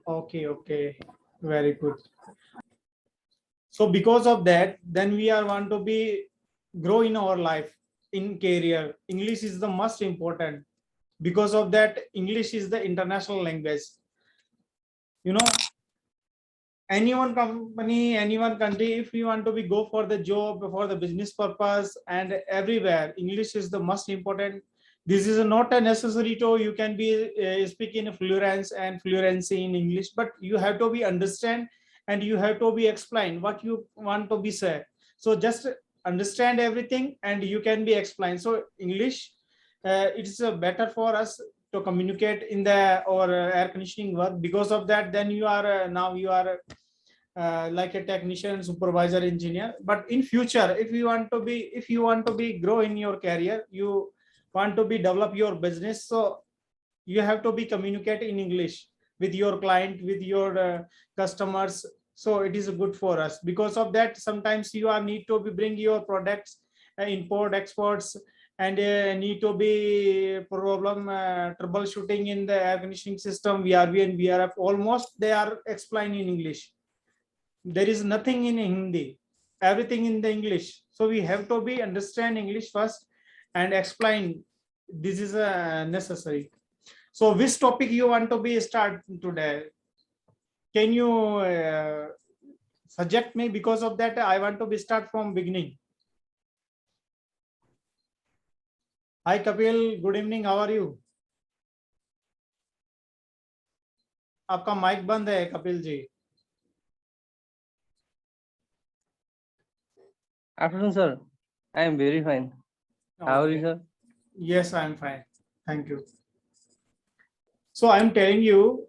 Okay, okay, very good. So because of that, then we are want to be grow in our life in career. English is the most important. Because of that, English is the international language. You know, anyone company, anyone country, if you want to be go for the job, for the business purpose, and everywhere, English is the most important. This is not a necessary to you can be speaking fluence and fluency in English, but you have to be understand and you have to be explain what you want to be say. So just understand everything and you can be explained. So English, it's better for us to communicate in the or air conditioning work. Because of that, then you are now you are like a technician, supervisor, engineer. But in future, if you want to be grow in your career, you want to be develop your business, so you have to be communicate in English with your client, with your customers. So it is good for us. Because of that, sometimes you are need to be bring your products, import exports, and need to be problem troubleshooting in the air conditioning system, VRV and VRF. Almost they are explained in English. There is nothing in Hindi, everything in the English. So we have to be understand English first and explain. This is necessary. So which topic you want to be start today? Can you suggest me? Because of that, I want to be start from beginning. Hi Kapil, good evening. How are you? आपका mic बंद है Kapil ji. Afternoon, sir. I am very fine. How are you, sir? Yes, I am fine. Thank you. So I am telling you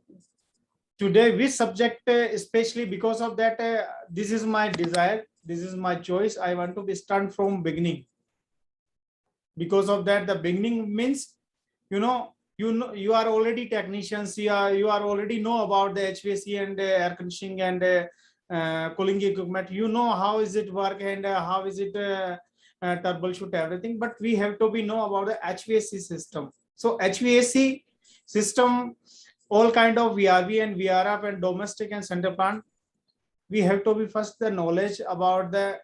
today which subject, especially because of that, this is my desire, this is my choice. I want to be start from beginning. Because of that, the beginning means, you know you are already technicians, you are already know about the HVAC and air conditioning and cooling equipment. You know how is it work and how is it troubleshoot everything. But we have to be know about the HVAC system. So HVAC system, all kind of VRV and VRF and domestic and center plant, we have to be first the knowledge about the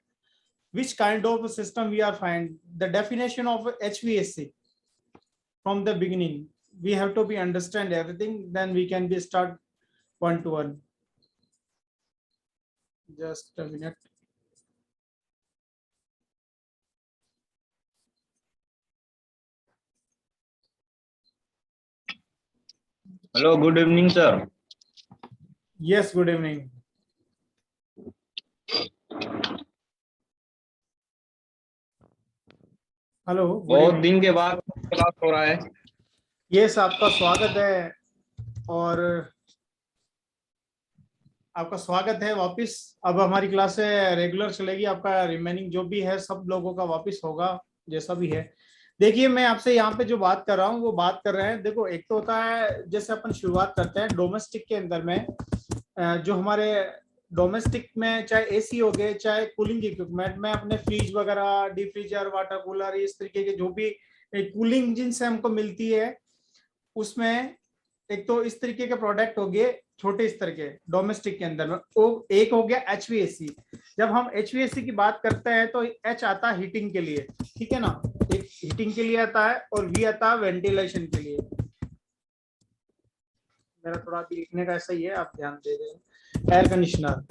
which kind of system we are find. The definition of HVAC from the beginning, we have to be understand everything, then we can be start one to one. Just a minute. Hello, good evening, sir. Yes, good evening. Hello, बहुत दिन के बाद class हो रहा है. Yes, आपका स्वागत है और आपका स्वागत है वापस. अब हमारी क्लास रेगुलर चलेगी. आपका रिमेनिंग जो भी है सब लोगों का वापस होगा जैसा भी है. देखिए, मैं आपसे यहाँ पे जो बात कर रहा हूँ वो बात कर रहे हैं. देखो, एक तो होता है जैसे अपन शुरुआत करते हैं डोमेस्टिक के अंदर में, जो हमारे डोमेस्टिक में चाहे एसी हो गए, चाहे कूलिंग इक्विपमेंट में अपने फ्रिज वगैरह, डीप फ्रीजर, वाटर कूलर, इस तरीके के जो भी कूलिंग जिनसे हमको मिलती है, उसमें एक तो इस तरीके के प्रोडक्ट हो गए छोटे स्तर के डोमेस्टिक के अंदर में. वो एक हो गया एचवीएसी. जब हम एचवीएसी की बात करते हैं तो एच आता है हीटिंग के लिए, ठीक है ना. एक हीटिंग के लिए आता है और वी आता है वेंटिलेशन के लिए. मेरा थोड़ा लिखने का ऐसा ही है, आप ध्यान दे दें. एयर कंडीशनर,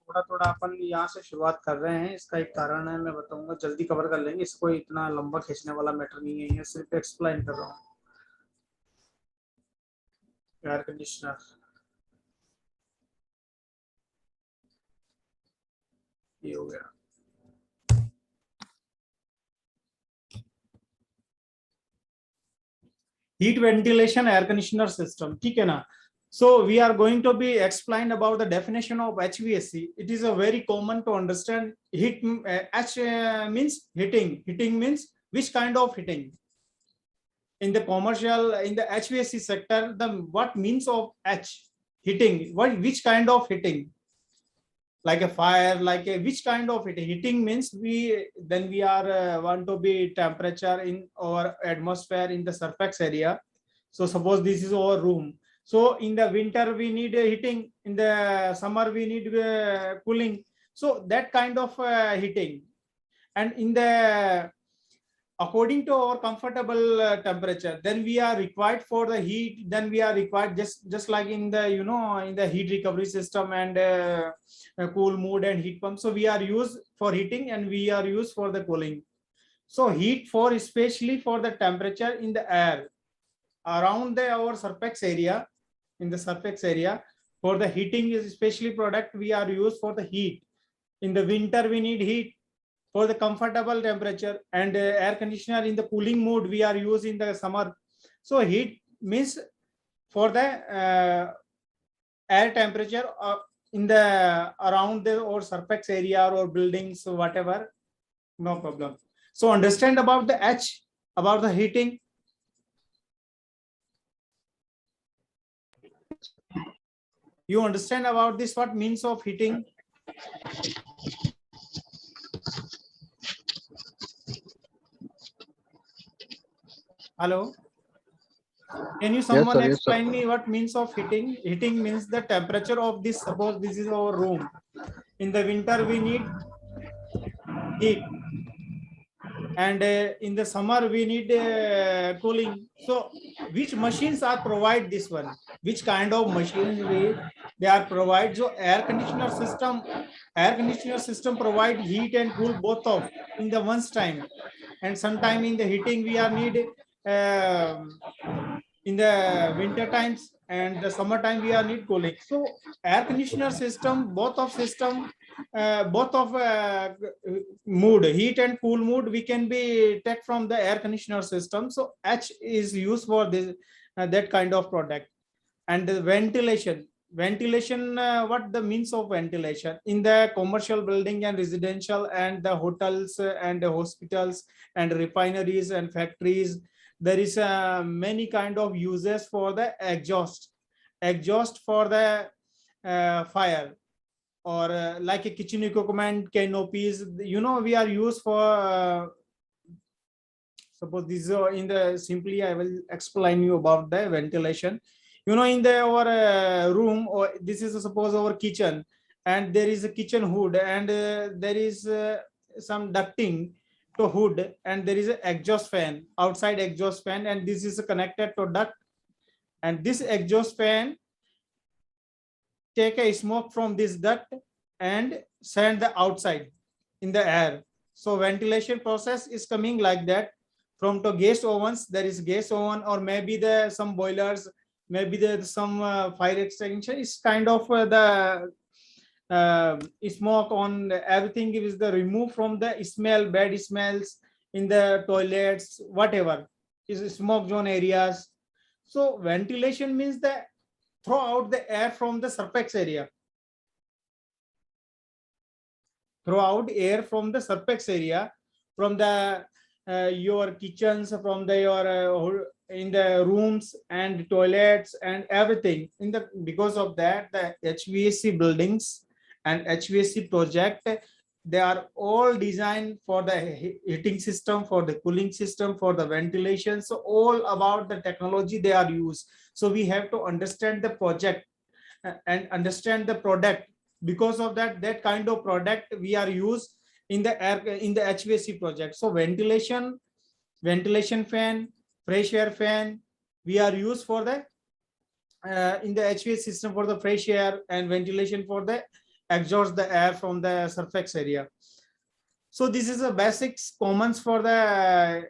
थोड़ा थोड़ा अपन यहाँ से शुरुआत कर रहे हैं. इसका एक कारण है, मैं बताऊंगा, जल्दी कवर कर लेंगे. इसको इतना लंबा खींचने वाला मैटर नहीं है, ये सिर्फ एक्सप्लेन कर रहा हूँ. एयर कंडीशनर ये हो गया. Heat ventilation air conditioner system, ठीक है ना. So we are going to be explained about the definition of HVAC. It is a very common to understand. Heat, H means heating. Heating means which kind of heating. In the commercial, in the HVAC sector, the what means of H, heating, what which kind of heating, like a fire, like a which kind of heating? Heating means we are want to be temperature in our atmosphere in the surface area. So suppose this is our room. So in the winter we need heating, in the summer we need cooling. So that kind of heating. And in the according to our comfortable temperature, then we are required for the heat, then we are required just like in the in the heat recovery system and cool mood and heat pump. So we are used for heating and we are used for the cooling. So heat for especially for the temperature in the air around our surface area, in the surface area. For the heating is especially product we are used for the heat. In the winter we need heat for the comfortable temperature, and air conditioner in the cooling mode we are using in the summer. So heat means for the air temperature in the around the or surface area or buildings, whatever, no problem. So understand about the H, about the heating. You understand about this, what means of heating? Hello, can you someone yes, sir. explain me what means of heating? Heating means the temperature of this. Suppose this is our room. In the winter we need heat, and in the summer we need cooling. So which machines are provide this one? Which kind of machines they are provide? So air conditioner system provide heat and cool both of in the once time. And sometime in the heating we are need in the winter times, and the summertime we are need cooling. So air conditioner system, both of mood, heat and cool mood, we can be take from the air conditioner system. So H is used for this that kind of product. And the ventilation, what the means of ventilation in the commercial building and residential and the hotels and the hospitals and refineries and factories, there is many kind of uses for the exhaust for the fire, or like a kitchen equipment, canopies, we are used for suppose this is in the simply I will explain you about the ventilation. In the our room, or this is suppose our kitchen, and there is a kitchen hood, and there is some ducting to hood, and there is an exhaust fan, outside exhaust fan, and this is connected to duct, and this exhaust fan take a smoke from this duct and send the outside in the air. So ventilation process is coming like that. From to gas ovens, there is gas oven, or maybe the some boilers, maybe the some fire extinguisher is kind of the smoke on everything is the remove from the smell, bad smells in the toilets, whatever is smoke zone areas. So ventilation means the throw out the air from the surface area, throw out air from the surface area, from the your kitchens, from the your in the rooms and toilets and everything. In the because of that, the HVAC buildings and HVAC project, they are all designed for the heating system, for the cooling system, for the ventilation. So all about the technology they are used. So we have to understand the project and understand the product. Because of that kind of product we are used in the air, in the HVAC project. So ventilation fan, fresh air fan, we are used for the in the HVAC system for the fresh air, and ventilation for the exhaust the air from the surface area. So this is the basics commons for the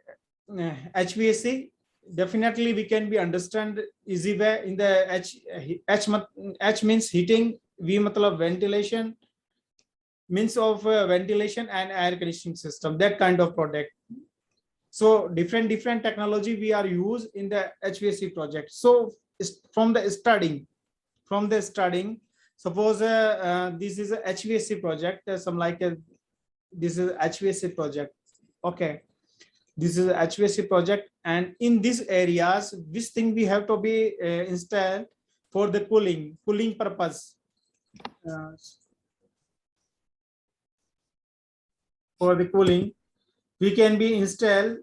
HVAC. Definitely we can be understand easy way. In the H means heating, V matlab ventilation, means of ventilation and air conditioning system, that kind of product. So different technology we are used in the HVAC project. So from the studying, suppose this is a HVAC project, some like this is HVAC project. Okay, this is a HVAC project, and in these areas, this thing we have to be installed for the cooling purpose. for the cooling, we can install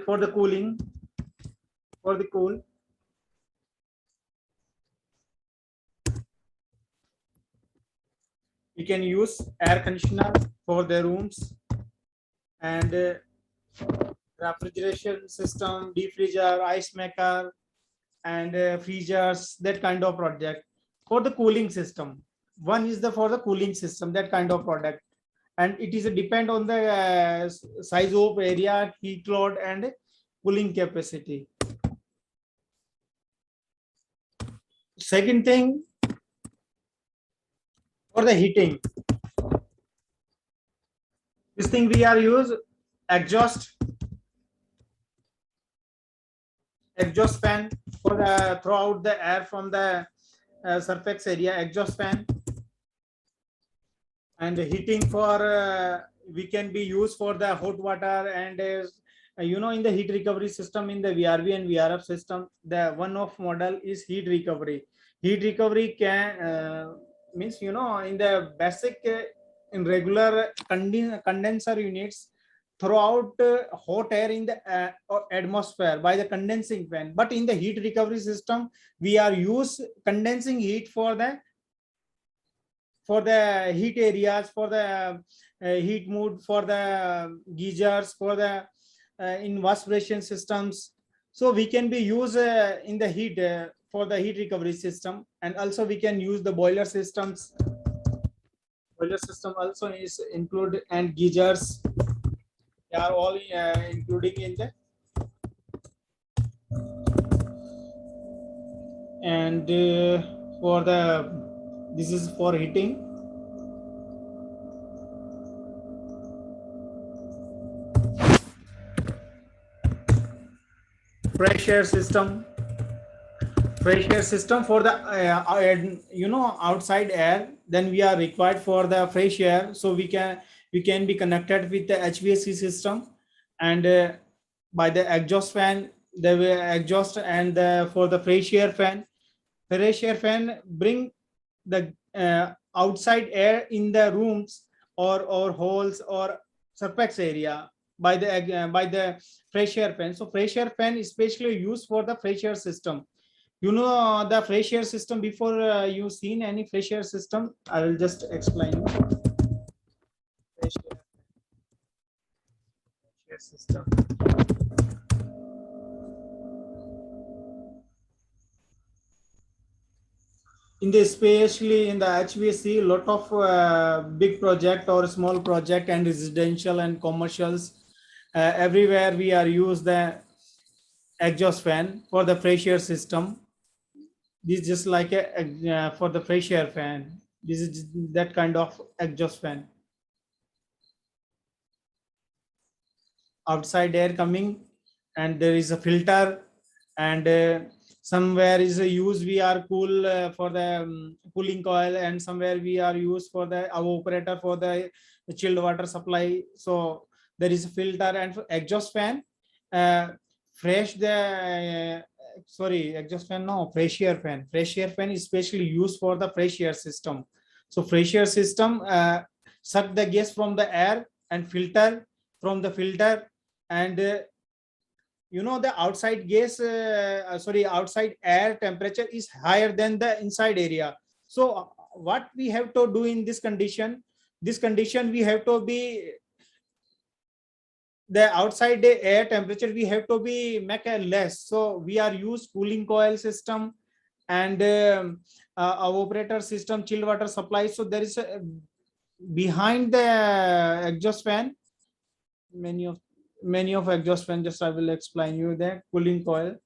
for the cooling, for the cool, we can use air conditioner for the rooms, and refrigeration system, deep freezer, ice maker, and freezers, that kind of project for the cooling system. One is the for the cooling system, that kind of product, and it is a depend on the size of area, heat load, and cooling capacity. Second thing, for the heating, this thing we are use exhaust fan for the throughout the air from the surface area, exhaust fan. And heating for we can be used for the hot water, and in the heat recovery system in the VRV and VRF system, the one of model is heat recovery. Heat recovery can means in the basic in regular condenser units throughout hot air in the atmosphere by the condensing fan, but in the heat recovery system we are use condensing heat for the heat areas, for the heat mood, for the geysers, for the evaporation systems. So we can be used in the heat for the heat recovery system, and also we can use the boiler systems. Boiler system also is included, and geysers, they are all including in the, and for the, this is for heating. Fresh air system for the outside air, then we are required for the fresh air, so we can be connected with the HVAC system, and by the exhaust fan, the exhaust, and for the fresh air fan bring the outside air in the rooms or halls or surface area by the fresh air fan. So fresh air fan is especially used for the fresh air system. The fresh air system, before you seen any fresh air system, I will just explain you. Fresh air system. Especially in the HVAC, lot of big project or small project and residential and commercials, everywhere we are use the exhaust fan for the fresh air system. This is just like a for the fresh air fan. This is that kind of exhaust fan. Outside air coming, and there is a filter, and somewhere is a use we are cool for the cooling coil, and somewhere we are used for the our operator for the chilled water supply. So there is a filter, and for exhaust fan, fresh the sorry, exhaust fan, no, fresh air fan. Fresh air fan is specially used for the fresh air system. So fresh air system suck the gas from the air and filter from the filter, and the outside gas outside air temperature is higher than the inside area. So what we have to do in this condition, we have to be the outside air temperature, we have to be make a less. So we are use cooling coil system, and our operator system chilled water supply. So there is a, behind the exhaust fan, many of exhaust fan, just I will explain you that cooling coil,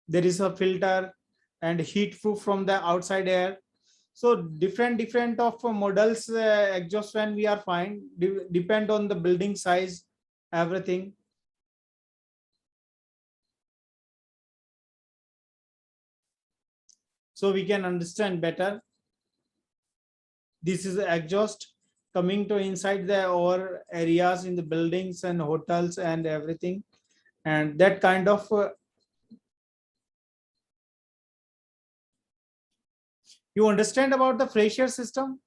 there is a filter and heat proof from the outside air. So different of models exhaust fan we are find, depend on the building size, everything. So we can understand better. This is exhaust coming to inside the or areas in the buildings and hotels and everything, and that kind of You understand about the Fraser system?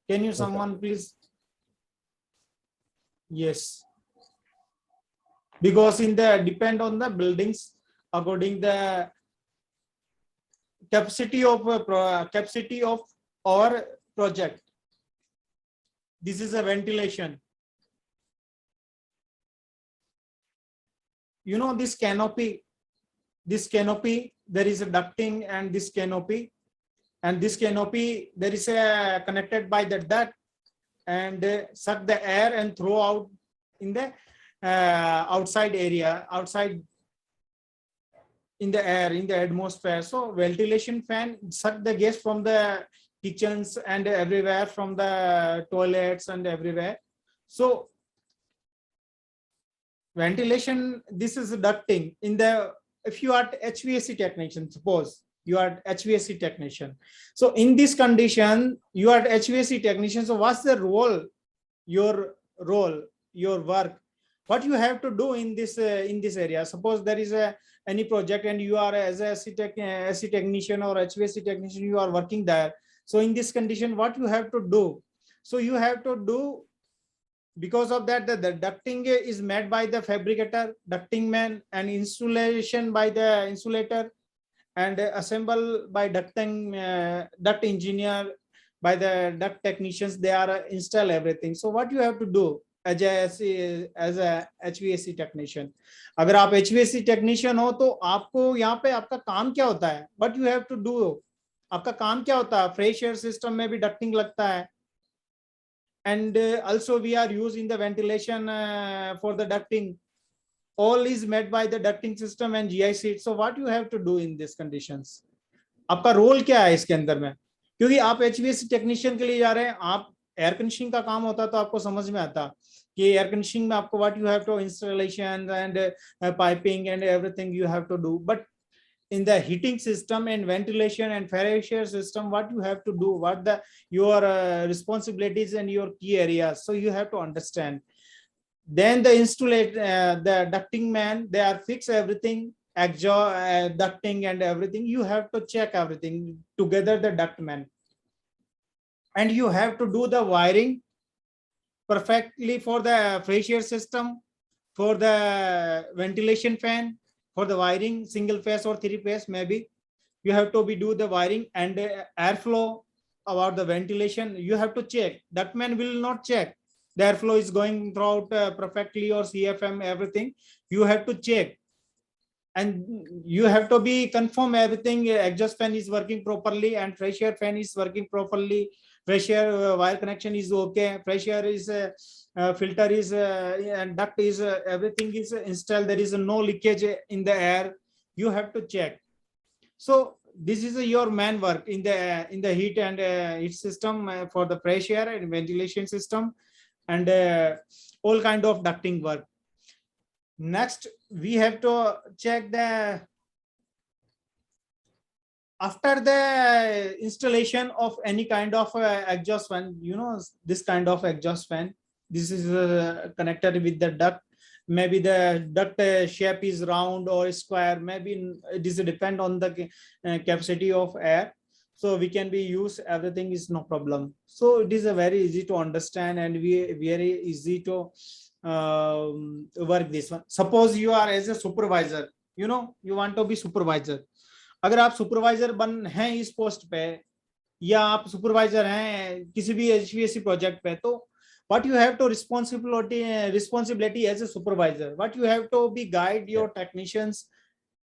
Can you someone please? Yes. Because in the depend on the buildings according the capacity of capacity of our project. This is a ventilation. You know this canopy, there is a ducting and this canopy, there is a connected by the duct and suck the air and throw out in the outside area, outside in the air, in the atmosphere. So ventilation fan suck the gas from the kitchens and everywhere, from the toilets and everywhere. So ventilation, this is ducting in the, if you are HVAC technician, suppose you are HVAC technician. So in this condition, you are HVAC technician. So what's the role, your work, what you have to do in this area? Suppose there is any project and you are as a AC technician or HVAC technician, you are working there. So in this condition, what you have to do? So you have to do, because of that, the ducting is made by the fabricator, ducting man, and installation by the insulator, and assembled by ducting duct engineer, by the duct technicians. They are install everything. So what you have to do as a HVAC technician? अगर आप HVAC technician हो तो आपको यहाँ पे आपका काम क्या होता है? What you have to do? आपका काम क्या होता है? फ्रेश एयर सिस्टम में भी डक्टिंग लगता है, and also we are using the ventilation for the ducting. All is made by the ducting system and GI sheet. So what you have to do in these conditions? आपका role क्या है इसके अंदर में? क्योंकि आप HVAC टेक्नीशियन के लिए जा रहे हैं, आप एयर कंडीशनिंग का काम होता तो आपको समझ में आता कि एयर कंडीशनिंग में आपको what you have to installation and piping and everything you have to do. But in the heating system and ventilation and fresh air system, what you have to do, what the your responsibilities and your key areas, so you have to understand. Then the the ducting man, they are fix everything, exhaust, ducting and everything. You have to check everything together, the duct man, and you have to do the wiring perfectly for the fresh air system, for the ventilation fan, for the wiring, single phase or three phase, maybe you have to do the wiring and airflow. About the ventilation, you have to check. That man will not check the airflow is going throughout perfectly or CFM, everything you have to check, and you have to be confirm everything. Exhaust fan is working properly and fresh air fan is working properly. Fresh air wire connection is okay. Fresh air is filter is and duct is everything is installed. There is no leakage in the air. You have to check. So this is your man work in the heat and heat system for the fresh air and ventilation system and all kind of ducting work. Next, we have to check the after the installation of any kind of exhaust fan. You know, this kind of exhaust fan, this is connected with the duct. Maybe the duct shape is round or square. Maybe it is depend on the capacity of air. So we can be use everything is no problem. So it is a very easy to understand and we very easy to work this one. Suppose you are as a supervisor, you know, you want to be supervisor. अगर आप supervisor बन हैं इस post पे या आप supervisor हैं किसी भी HVAC प्रोजेक्ट पे, तो what you have to responsibility as a supervisor, what you have to be guide your technicians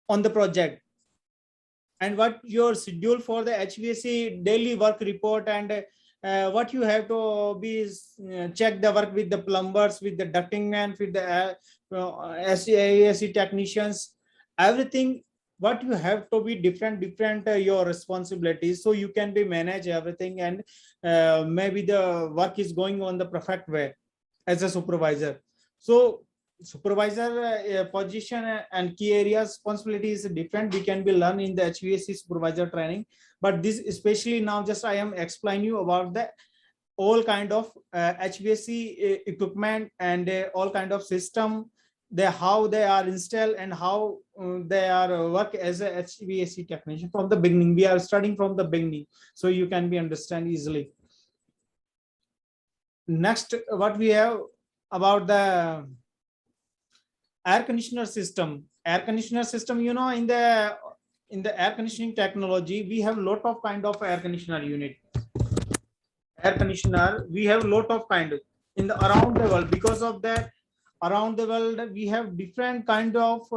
on the project, and what your schedule for the HVAC daily work report, and what you have to be check the work with the plumbers, with the ducting man, with the AC technicians, everything. What you have to be different your responsibilities, so you can be manage everything, and maybe the work is going on the perfect way as a supervisor. So supervisor position and key areas responsibility is different. We can be learn in the HVAC supervisor training, but this especially now just I am explaining you about the all kind of HVAC equipment and all kind of system how they are installed and how they are work as a HVAC technician from the beginning. We are studying from the beginning, so you can be understand easily. Next, what we have about the air conditioner system. Air conditioner system, in the air conditioning technology, we have lot of kind of air conditioner unit. Air conditioner, we have lot of kind in the around the world. Because of that, around the world we have different kind of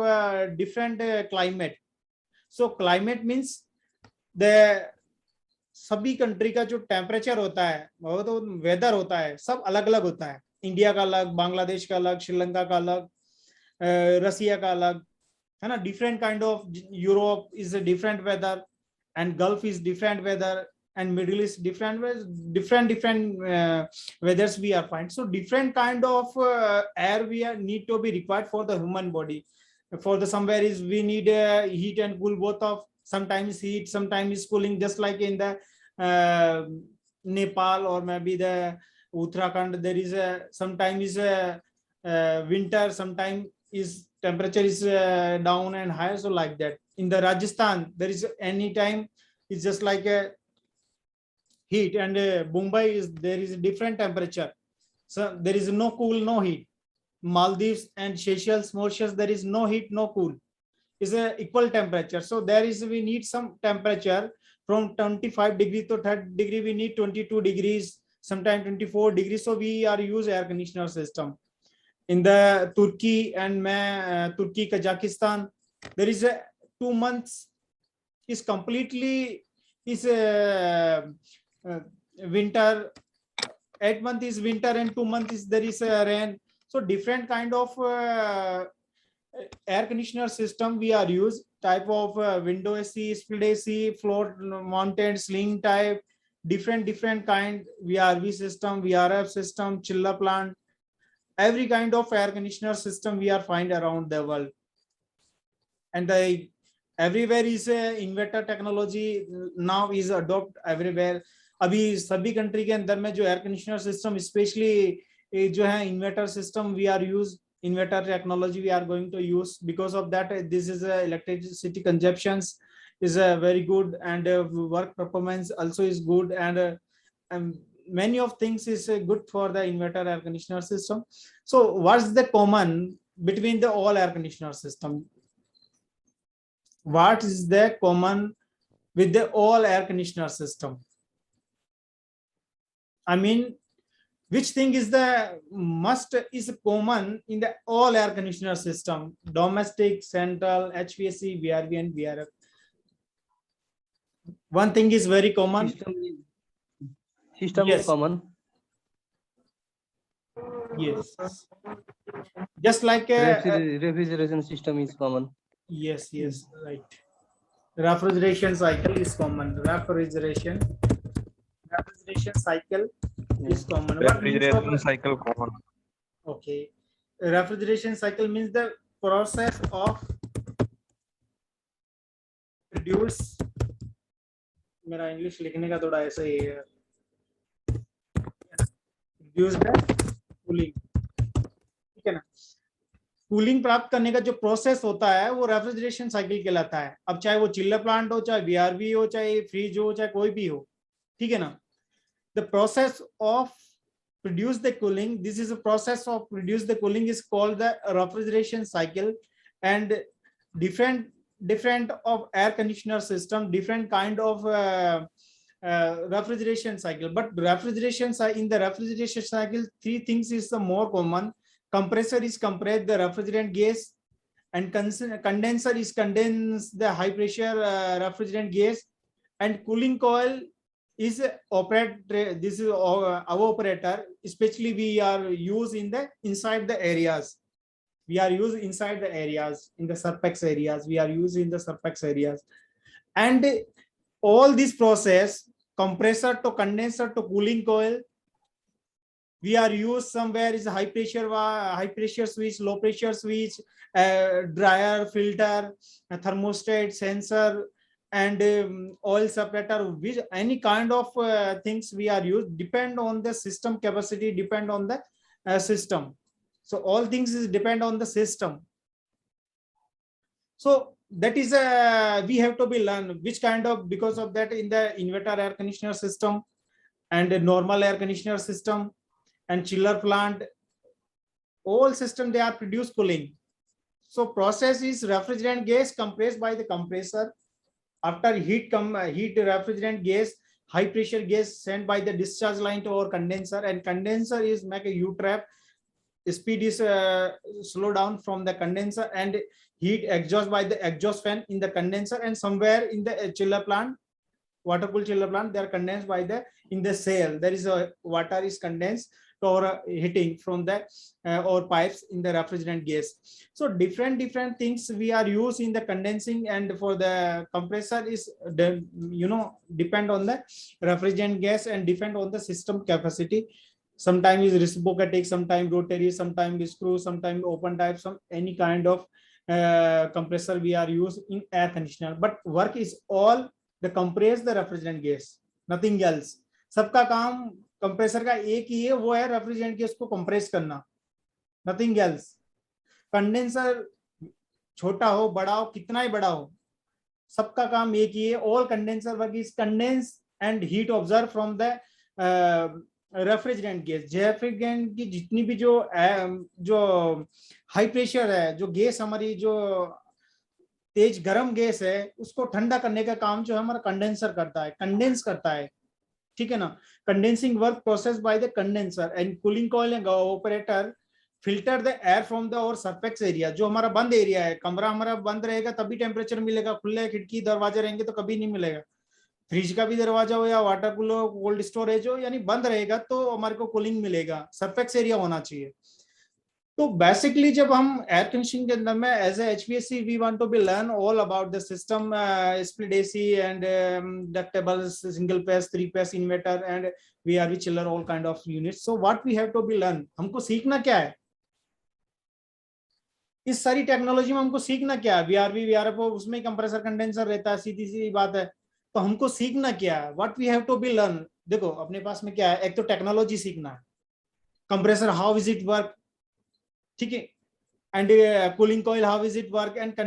different climate. So climate means the सभी country का जो temperature होता है, वो तो weather होता है, सब अलग अलग होता है. इंडिया का अलग, बांग्लादेश का अलग, श्रीलंका का अलग, रसिया का अलग, है ना. Different kind of, Europe is a different weather, and Gulf is different weather, and Middle East different weathers we are find. So different kind of air we are need to be required for the human body. For the somewhere is we need heat and cool, both of, sometimes heat, sometimes cooling, just like in the Nepal or maybe the Uttarakhand, there is a sometimes is a winter, sometimes is temperature is down and higher, so like that. In the Rajasthan, there is any time it's just like a heat, and Mumbai is there is a different temperature, so there is no cool, no heat. Maldives and Seychelles, Mauritius, there is no heat, no cool, is a equal temperature. So there is, we need some temperature from 25 degree to 30 degree, we need 22 degrees, sometimes 24 degrees. So we are use air conditioner system. In the Turkey and Turkey, Kazakhstan, there is a 2 months is completely is winter, 8 months is winter and 2 months is there is rain. So different kind of air conditioner system we are use, type of window AC, split AC, floor mounted, sling type, different kind, VRV system, VRF system, chiller plant, every kind of air conditioner system we are find around the world. And the everywhere is inverter technology now is adopt everywhere. अभी सभी country के अंदर में जो air conditioner system, specially जो है inverter system, we are use inverter technology we are going to use. Because of that, this is electricity consumptions is very good, and work performance also is good, and many of things is good for the inverter air conditioner system. So what's the common between the all air conditioner system? What is the common with the all air conditioner system? I mean, which thing is the must is common in the all air conditioner system? Domestic, central, HVAC, VRV and VRF. One thing is very common. System Yes. is common. Yes. Just like a Refrigeration system is common. yes, right. Refrigeration cycle is common. Refrigeration cycle is common. What means Refrigeration of, cycle common. okay, refrigeration cycle means the process of produce, मेरा English लिखने का थोड़ा ऐसा ही है, produce the cooling, ठीक है ना. Cooling प्राप्त करने का जो प्रोसेस होता है वो रेफ्रिजरेशन साइकिल कहलाता है. अब चाहे वो चिल्लर प्लांट हो, चाहे VRV हो, चाहे फ्रिज हो, चाहे कोई भी हो, ठीक है ना. The process of produce the cooling, this is a process of produce the cooling is called the refrigeration cycle. And different of air conditioner system, different kind of refrigeration cycle. But in the refrigeration cycle, three things is the more common. Compressor is compress the refrigerant gas, and condenser is condense the high pressure refrigerant gas, and cooling coil is operate. This is our operator, especially we are used in the inside the areas. We are used inside the areas, in the surface areas. We are used in the surface areas, and all this process, compressor to condenser to cooling coil, we are used somewhere is high pressure switch, low pressure switch, dryer, filter, thermostat, sensor, and oil separator. Which any kind of things we are used, depend on the system capacity, depend on the system. So all things is depend on the system. So that is we have to be learn which kind of, because of that in the inverter air conditioner system and a normal air conditioner system and chiller plant, all system they are produce cooling. So process is refrigerant gas compressed by the compressor. After heat refrigerant gas, high pressure gas sent by the discharge line to our condenser, and condenser is make a U-trap. Speed is slow down from the condenser, and heat exhaust by the exhaust fan in the condenser, and somewhere in the chiller plant, water cooled chiller plant, they are condensed by the in the cell. There is a water is condensed or heating from the or pipes in the refrigerant gas. So different things we are used in the condensing, and for the compressor is the, depend on the refrigerant gas and depend on the system capacity. Sometimes is reciprocating, sometimes rotary, sometimes screw, sometimes open type, some any kind of compressor we are used in air conditioner. But work is all the compress the refrigerant gas, nothing else. सबका काम compressor का एक ही है, वो है refrigerant gas को compress करना, nothing else. Condenser छोटा हो बड़ा हो कितना ही बड़ा हो, सबका काम एक ही है. All condenser work is condense and heat observe from the refrigerant gas. Refrigerant की जितनी भी जो हाई प्रेशर है, जो गैस हमारी जो तेज गर्म गैस है, उसको ठंडा करने का काम जो है हमारा कंडेंसर करता है, कंडेंस करता है. ठीक है ना. Condensing work process by the condenser and cooling coil operator filter the air from the और सरफेस एरिया. जो हमारा बंद एरिया है, कमरा हमारा बंद रहेगा तभी टेम्परेचर मिलेगा, खुले खिड़की दरवाजे रहेंगे तो कभी नहीं मिलेगा. फ्रिज का भी दरवाजा हो या वाटर कूलर कोल्ड स्टोरेज हो, यानी बंद रहेगा तो हमारे को कूलिंग मिलेगा, सरफेस एरिया होना चाहिए. तो बेसिकली जब हम एयर कंडीशनिंग के अंदर में as a HVAC we want to be learn all about the system, split AC and ductable, single phase, 3 phase inverter and VRV chiller, all kind of units. So what we have to be learn, हमको सीखना क्या है इस सारी technology में, हमको सीखना क्या है. VRV VRF उसमें कंप्रेसर कंडेंसर रहता है, सीधी सी बात है. तो हमको सीखना क्या है, what we have to be learn. देखो अपने पास में क्या है, एक तो टेक्नोलॉजी सीखना है, compressor how is it work, ठीक है, and cooling coil how is it work, and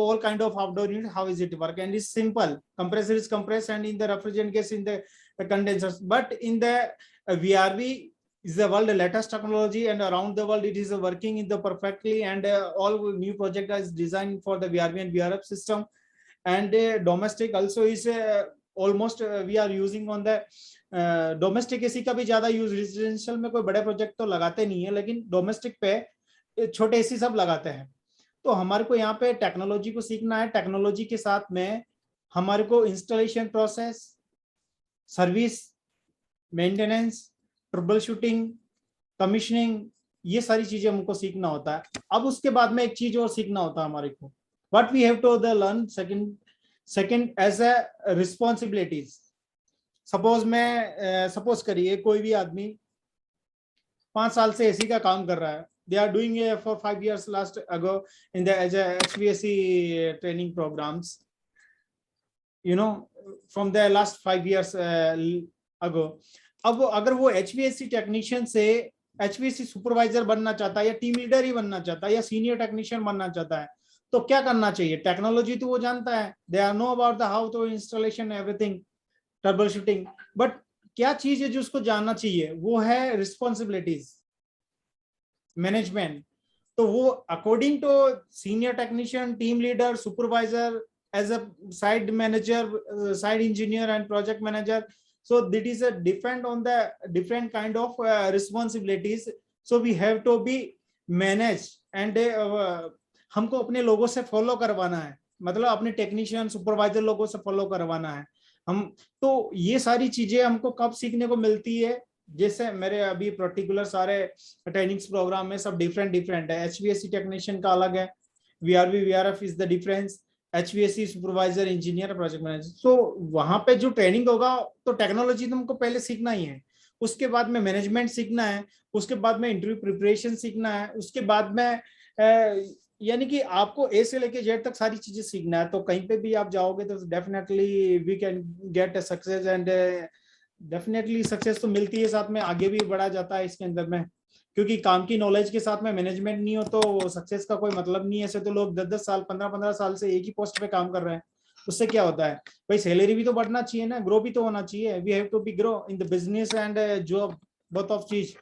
all kind of outdoor unit how is it work, and it's simple. Compressor is compressed and in the refrigerant gas in the condensers. But in the VRV is the world latest technology, and around the world it is working in the perfectly, and all new project is designed for the VRV and VRF system. And domestic also is almost we are using on the domestic AC का भी ज्यादा use, residential में कोई बड़े project तो लगाते नहीं है, लेकिन डोमेस्टिक पे छोटे एसी सब लगाते हैं. तो हमारे को यहाँ पे टेक्नोलॉजी को सीखना है. टेक्नोलॉजी के साथ में हमारे को installation process, service, maintenance, trouble shooting, commissioning, ये सारी चीजें हमको सीखना होता है. अब उसके बाद में एक चीज और सीखना होता है हमारे को, what we have to the learn second as a responsibilities. Suppose करिए कोई भी आदमी 5 साल से एसी का काम कर रहा है. They are doing for 5 years last ago in the as HVAC training programs, from the last 5 years ago. अब अगर वो HVAC टेक्नीशियन से HVAC सुपरवाइजर बनना चाहता है, या टीम लीडर ही बनना चाहता है, या सीनियर टेक्नीशियन बनना चाहता है, तो क्या करना चाहिए. टेक्नोलॉजी तो वो जानता है, they are know about the how to installation everything, troubleshooting. But क्या चीज है जो उसको जानना चाहिए, वो है रिस्पॉन्सिबिलिटीज, मैनेजमेंट. तो वो according to senior technician, team leader, supervisor, as a site manager, site engineer and project manager. So that is a depend on the different kind of responsibilities. So we have to be managed, and हमको अपने लोगों से follow करवाना है, मतलब अपने technician, supervisor लोगों से फॉलो करवाना है हम. तो ये सारी चीजें हमको कब सीखने को मिलती है, जैसे मेरे अभी पर्टिकुलर सारे ट्रेनिंग्स प्रोग्राम में सब डिफरेंट है. HVAC टेक्नीशियन का अलग है, VRV VRF is the difference, HVAC supervisor, engineer, project manager. So वहां पे जो ट्रेनिंग होगा तो टेक्नोलॉजी तो हमको पहले सीखना ही है, उसके बाद में मैनेजमेंट सीखना है, उसके बाद में इंटरव्यू प्रिपरेशन सीखना है, उसके बाद में यानी कि आपको A से लेके Z तक सारी चीजें सीखना है. तो कहीं पे भी आप जाओगे तो definitely we can get a success, and definitely success तो मिलती है, साथ में आगे भी बढ़ा जाता है इसके अंदर में, क्योंकि काम की नॉलेज के साथ में मैनेजमेंट नहीं हो तो सक्सेस का कोई मतलब नहीं है। ऐसे तो लोग 10-10 साल 15-15 साल से एक ही पोस्ट पे काम कर रहे हैं, उससे क्या होता है भाई? सैलरी भी तो बढ़ना चाहिए ना, ग्रो भी तो होना चाहिए। We have to be grow in the business and job, both of चीज।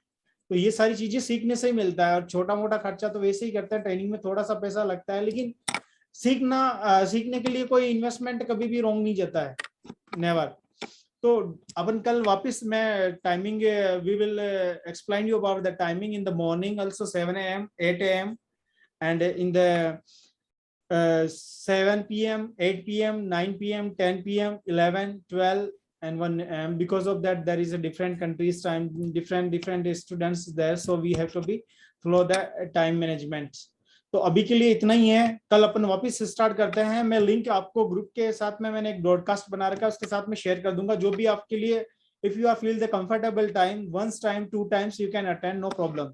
तो ये सारी चीजें सीखने से ही मिलता है। और छोटा मोटा खर्चा तो वैसे ही करते हैं, ट्रेनिंग में थोड़ा सा पैसा लगता है, लेकिन सीखने के लिए कोई इन्वेस्टमेंट कभी भी रॉन्ग नहीं जाता है, नेवर। तो अपन कल वापस मैं timing, we will explain you about the timing in the morning also 7 AM 8 AM and in the 7 PM 8 PM 9 PM 10 PM 11 12 and 1 AM. Because of that there is a different countries time, different students there, so we have to be follow the time management. तो अभी के लिए इतना ही है, कल अपन वापस start करते हैं। मैं लिंक आपको ग्रुप के साथ में मैंने एक ब्रॉडकास्ट बना रखा है, उसके साथ में शेयर कर दूंगा, जो भी आपके लिए, if you are feel the comfortable time, once time 2 times you can attend, no problem.